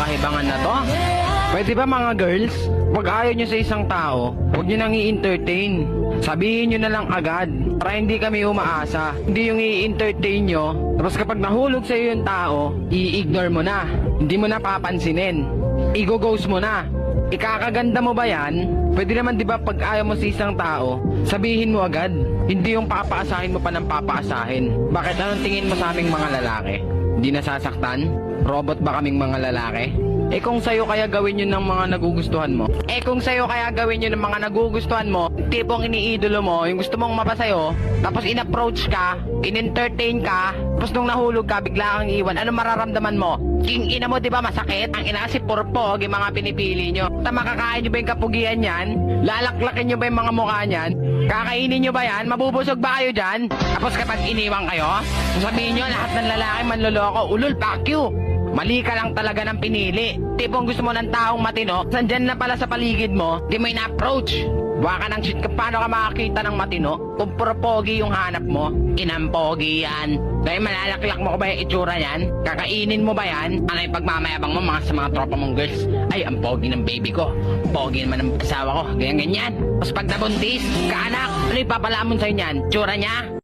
pahibangan na to? Pwede ba mga girls, pag ayaw nyo sa isang tao, huwag nyo nang i-entertain. Sabihin nyo na lang agad, para hindi kami umaasa. Hindi yung i-entertain nyo, tapos kapag nahulog sa'yo yung tao, i-ignore mo na. Hindi mo na papansinin. I-go-ghost mo na. Ikakaganda mo ba yan? Pwede naman di ba pag ayaw mo sa isang tao, sabihin mo agad. Hindi yung papaasahin mo pa ng papaasahin. Bakit anong tingin mo sa aming mga lalaki? Hindi nasasaktan? Robot ba kaming mga lalaki? Eh kung sa'yo kaya gawin yun ng mga nagugustuhan mo? Eh kung sa'yo kaya gawin yun ng mga nagugustuhan mo, tipong iniidolo mo, yung gusto mong mapasayo, tapos in-approach ka, in-entertain ka, tapos nung nahulog ka, bigla kang iwan, ano mararamdaman mo? King ina mo, di ba masakit? Ang ina si Purpog, yung mga pinipili nyo. Makakain nyo ba yung kapugian yan? Lalaklakin nyo ba yung mga mukha niyan? Kakainin nyo ba yan? Mabubusog ba kayo dyan? Tapos kapag iniwan kayo, sabihin nyo lahat ng lalaki manloloko, ulul, fuck you! Mali ka lang talaga ng pinili. Tipong gusto mo ng taong matino, sandyan na pala sa paligid mo, di mo ina-approach. Buwa ka ng shit, paano ka makakita ng matino? Kung puro pogi yung hanap mo, inang pogi yan. Dahil malalaklak mo ko ba yung itsura yan? Kakainin mo ba yan? Ano yung pagmamayabang mo sa mga tropa mong girls? Ay, ang pogi ng baby ko. Pogi naman ng asawa ko. Ganyan-ganyan. Tapos pag nabuntis, kaanak, ano yung papalamon sa'yo niyan? Tsura niya?